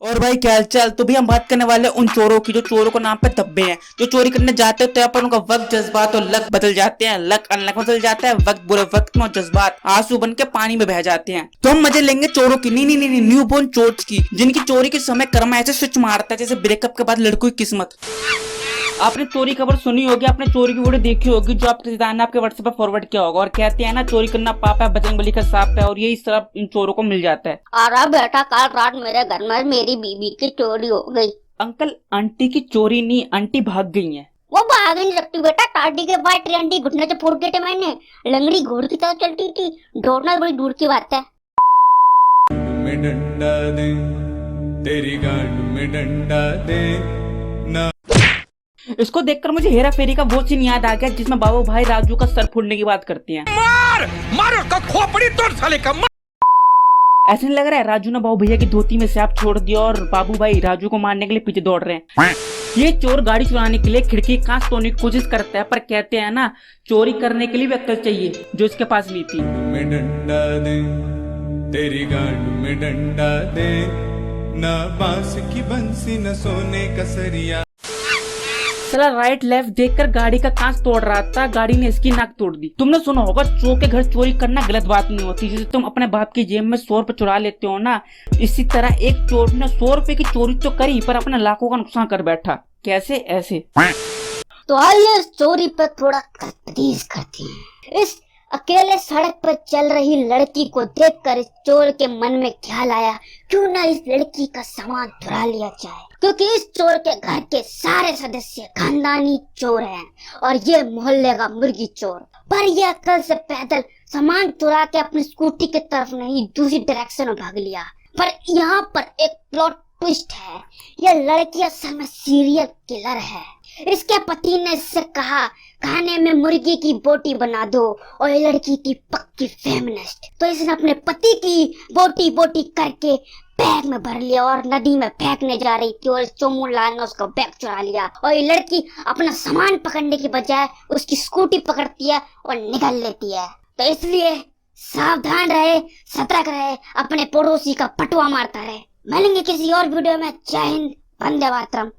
और भाई क्या हालचाल। तो भी हम बात करने वाले उन चोरों की जो चोरों को नाम पे धब्बे हैं, जो चोरी करने जाते हैं तो यहाँ पर उनका वक्त जज्बात और लक बदल जाते हैं, लक अनलक बदल जाता है, वक्त बुरे वक्त में और जज्बात आंसू बन के पानी में बह जाते हैं। तो हम मजे लेंगे चोरों की, नहीं न्यू बोर्न चोर्स की, जिनकी चोरी के समय कर्मा ऐसे स्विच मारता है जैसे ब्रेकअप के बाद लड़कों की किस्मत। आपने चोरी खबर सुनी होगी, आपने चोरी की वीडियो देखी होगी जो आपके रिश्तेदार ने आपके व्हाट्सएप पर फॉरवर्ड किया होगा और कहते हैं ना चोरी करना पाप है, बजरंगबली का सांप है, और यही सब इन चोरों को मिल जाता है। अरे बेटा, कल रात मेरे घर में मेरी बीबी की चोरी हो गई। अंकल आंटी की चोरी नहीं, आंटी भाग गई हैं। वो भाग नहीं सकती बेटा, टाटी के बाद ट्रेंडी घुटने से फोड़ के थे मैंने। लंगड़ी घोड़ की तरह चलती थी, दौड़ना बड़ी दूर की बात है। में डंडा दे तेरी गांड में डंडा दे ना। इसको देखकर मुझे हेरा फेरी का वो सीन याद आ गया जिसमें बाबू भाई राजू का सर फोड़ने की बात करते हैं। मार उसका खोपड़ी तोड़ साले का। ऐसा नहीं लग रहा है राजू ने बाबू भैया की धोती में सांप छोड़ दिया और बाबू भाई राजू को मारने के लिए पीछे दौड़ रहे हैं। ये चोर गाड़ी चुराने के लिए खिड़की कांच तोड़ने की कोशिश करता है, पर कहते हैं ना चोरी करने के लिए भी अक्ल चाहिए जो इसके पास नहीं थी। में डंडा दे तेरी गांड में डंडा दे ना, बांस की बंसी न सोने का सरिया। साला राइट लेफ्ट देखकर गाड़ी का कांच तोड़ रहा था, गाड़ी ने इसकी नाक तोड़ दी। तुमने सुना होगा चोर के घर चोरी करना गलत बात नहीं होती, जैसे तुम अपने बाप की जेब में 100 रुपए चुरा लेते हो ना, इसी तरह एक चोर ने 100 रुपए की चोरी तो करी पर अपने लाखों का नुकसान कर बैठा। कैसे? ऐसे। तो आइए इस चोरी पर थोड़ा तफ्तीश करते हैं। इस अकेले सड़क पर चल रही लड़की को देखकर इस चोर के मन में ख्याल आया, क्यों ना इस लड़की का सामान चुरा लिया जाए, क्योंकि इस चोर के घर के सारे सदस्य खानदानी चोर हैं और ये मोहल्ले का मुर्गी चोर। पर यह कल से पैदल सामान चुरा के अपनी स्कूटी की तरफ नहीं दूसरी डायरेक्शन में भाग लिया। पर यहाँ पर एक प्लॉट ट्विस्ट है, यह लड़की असल में सीरियल किलर है। इसके पति ने इससे कहा खाने में मुर्गी की बोटी बना दो, और ये लड़की की पक्की फेमिनिस्ट, तो इसने अपने पति की बोटी बोटी करके बैग में भर लिया और नदी में फेंकने जा रही थी और चोमू लाल ने उसका बैग चुरा लिया। और ये लड़की अपना सामान पकड़ने की बजाय उसकी स्कूटी पकड़ती है और निकल लेती है। तो इसलिए सावधान रहे, सतर्क रहे, अपने पड़ोसी का पटुआ मारता रहे। मिलेंगे किसी और वीडियो में। जय हिंद, वंदे मातरम।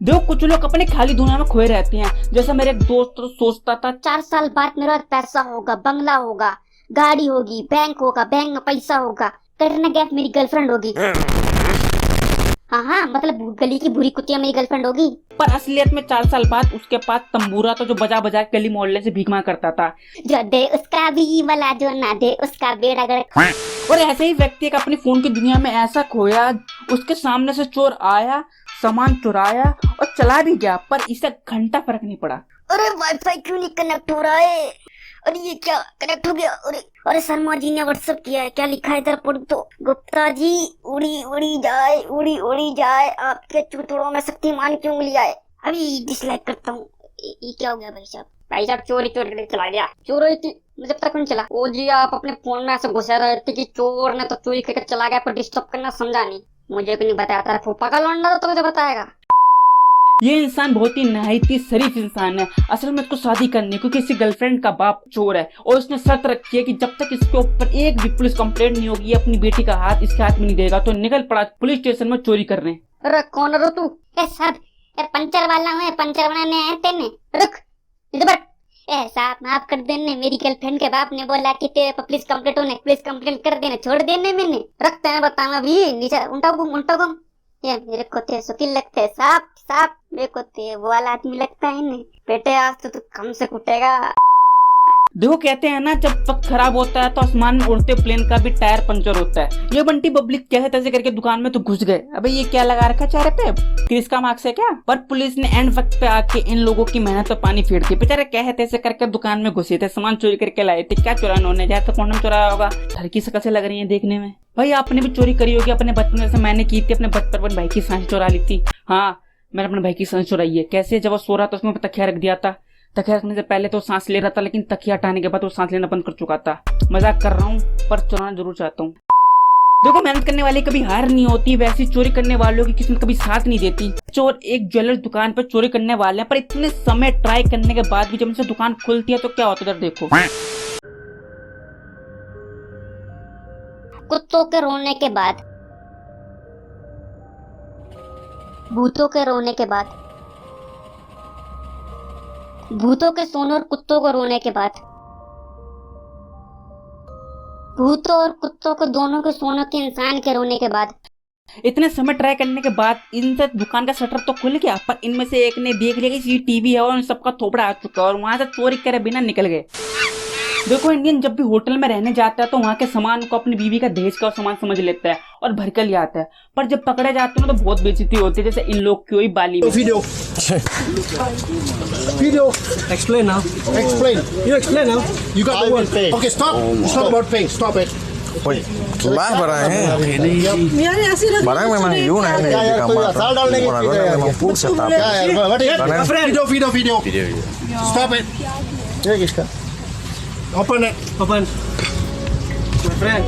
देखो कुछ लोग अपने खाली दुनिया में खोए रहते हैं। जैसे मेरे एक दोस्त तो सोचता था 4 साल बाद मेरा पैसा होगा, बंगला होगा, गाड़ी होगी, बैंक होगा, बैंक में पैसा होगा, कटरीना कैफ मेरी गर्लफ्रेंड होगी। हाँ, मतलब गली की बुरी कुतिया मेरी गर्लफ्रेंड होगी। पर असलियत में 4 साल बाद उसके पास तंबूरा तो जो बजा बजा गली मोहल्ले से भीख मांग करता था। जो दे उसका भी वाला, जो ना दे उसका बेड़ा गर्क। और ऐसे ही व्यक्ति एक अपनी फोन की दुनिया में ऐसा खोया, उसके सामने से चोर आया, सामान चुराया और चला भी गया, पर इसे घंटा फर्क नहीं पड़ा। अरे वाईफाई क्यों नहीं कनेक्ट हो रहा है? अरे ये क्या कनेक्ट हो गया? अरे शर्मा जी ने व्हाट्सएप किया है, क्या लिखा है इधर पढ़ तो। गुप्ता जी उड़ी उड़ी जाए आपके चुथड़ों में शक्तिमान की उंगली आए। अभी डिसलाइक करता हूँ। ये क्या हो गया भाई साहब? भाई साहब चोरी करके चला गया। चोरी थी मुझे तक नहीं चला। ओ जी आप अपने फोन में ऐसे घुसा रहे थे कि चोर ने तो चोरी करके चला गया, पर डिस्टर्ब करना समझा नहीं। मुझे भी नहीं बताया था, फूफा का लौंडा तो मुझे बताएगा। ये इंसान बहुत ही नहायत ही शरीफ इंसान है। असल में इसको शादी करनी, क्योंकि इसकी गर्लफ्रेंड का बाप चोर है और उसने शर्त रखी है कि जब तक इसके ऊपर एक भी पुलिस कंप्लेंट नहीं होगी, अपनी बेटी का हाथ इसके हाथ में नहीं देगा। तो निकल पड़ा पुलिस स्टेशन में चोरी करने। अरे कौन रो तू? साहब पंचर वाला है, पंचर बनाने आए तेने। रुक इधर। साहब माफ कर देने, मेरी गर्लफ्रेंड के बाप ने बोला कि तेरे पर पुलिस कंप्लेंट होने, पुलिस कंप्लेंट कर देने, छोड़ देने। मैंने रखते हैं बताऊंगा अभी। नीचे उल्टा घूम। ये मेरे को ते शकील लगते है। साहब मेरे को ते वो वाला आदमी लगता है नहीं। बेटे आज तो तू कम से कुटेगा। देखो कहते हैं ना जब वक्त खराब होता है तो आसमान में उड़ते प्लेन का भी टायर पंचर होता है। ये बंटी पब्लिक कैसे तैसे करके दुकान में तो घुस गए। अबे ये क्या लगा रखा चेहरे पे, क्रिस का मार्क्स है क्या? पर पुलिस ने एंड वक्त पे आके इन लोगों की मेहनत पर पानी फेर दी। बेचारे कैसे तैसे करके दुकान में घुसे थे, सामान चोरी करके लाए थे। क्या चुराया उन्होंने? जैसे कॉन्डम चुराया होगा। लड़की से कैसे लग रही है देखने में। भाई आपने भी चोरी करी होगी अपने बचपन में, जैसे मैंने की थी। अपने बचपन में भाई की सांस चुरा ली थी। हाँ मैंने अपने भाई की सांस चुराई है। कैसे? जब वो सो रहा था उसमें तकिया रख दिया था। तकिया रखने से पहले तो सांस ले रहा था, लेकिन तकिया हटाने के बाद वो सांस लेना बंद कर चुका था। मजाक कर रहा हूँ पर चुराना जरूर चाहता हूँ। देखो मेहनत करने वाले कभी हार नहीं होती, वैसी चोरी करने वालों की किस्मत कभी साथ नहीं देती। चोर एक ज्वेलर्स दुकान पर चोरी करने वाले हैं, पर इतने समय ट्राई करने के बाद भी जब उनसे दुकान खुलती है तो क्या होता है देखो। कुत्तों के रोने के बाद भूतों के रोने के बाद, भूतों के सोने और कुत्तों को रोने के बाद, भूतों और कुत्तों के दोनों के सोने के इंसान के रोने के बाद। इतने समय ट्राई करने के बाद इनसे दुकान का शटर तो खुल गया, पर इनमें से एक ने देख लिया कि टीवी है और सबका थोपड़ा आ चुका है और वहां से चोरी करे बिना निकल गए। देखो, इंडियन जब भी होटल में रहने जाता है तो वहाँ के सामान को अपनी बीवी का दहेज का सामान समझ लेता है और भर कर ले आता है, पर जब पकड़े जाते हैं तो बहुत बेइज्जती होती है, जैसे इन लोग की हुई बाली में। Video. Explain now. Explain. You explain now. You got the word. Okay, stop. It's not about paying. Stop it. Lah barang memang yun di kamar. Memang pusat tapi. Video. Stop it. ये किसका? Open it. Open. My friend.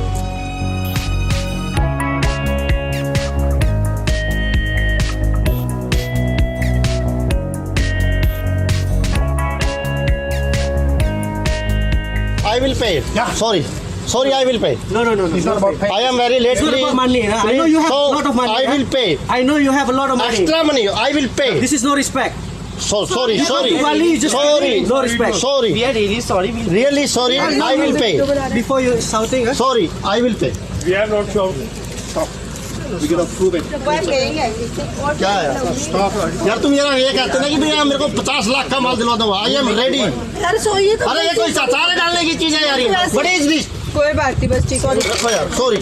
I will pay. Yeah. Sorry, I will pay. No. It's not about pay. I am very late. It's not about money. Huh? I know you have a lot of money. I will pay. I know you have a lot of money. Extra money. I will pay. This is no respect. Sorry. Bali, you just no respect. Sorry. We are really sorry. Really sorry. I will pay. Before you shouting, huh? Sorry, I will pay. We are not shouting. Stop. We gotta prove it. क्या है? Stop. यार तुम ये कहते ना कि भैया मेरे को 50 लाख का माल दिलवा दो। I am ready. अरे ये कोई चारे डालने की चीज है यार ये। What is this? कोई बात नहीं, बस ठीक है। रखो यार। Sorry.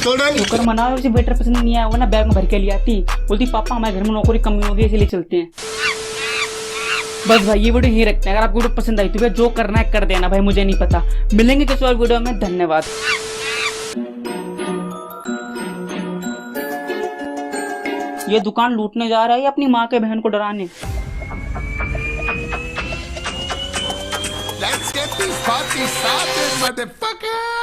Children. शुक्र मनाओ, उसे वेटर पसंद नहीं आया, वो ना बैग में भर के ले आती, बोलती पापा हमारे घर में नौकरी कमी होगी इसलिए चलते हैं। बस भाई, ये वीडियो यही रखते हैं। अगर आपको वीडियो पसंद आई तो जो करना है कर देना भाई, मुझे नहीं पता। मिलेंगे किसी और वीडियो में। धन्यवाद। ये दुकान लूटने जा रहा है या अपनी माँ के बहन को डराने? Let's get this party started, motherfucker!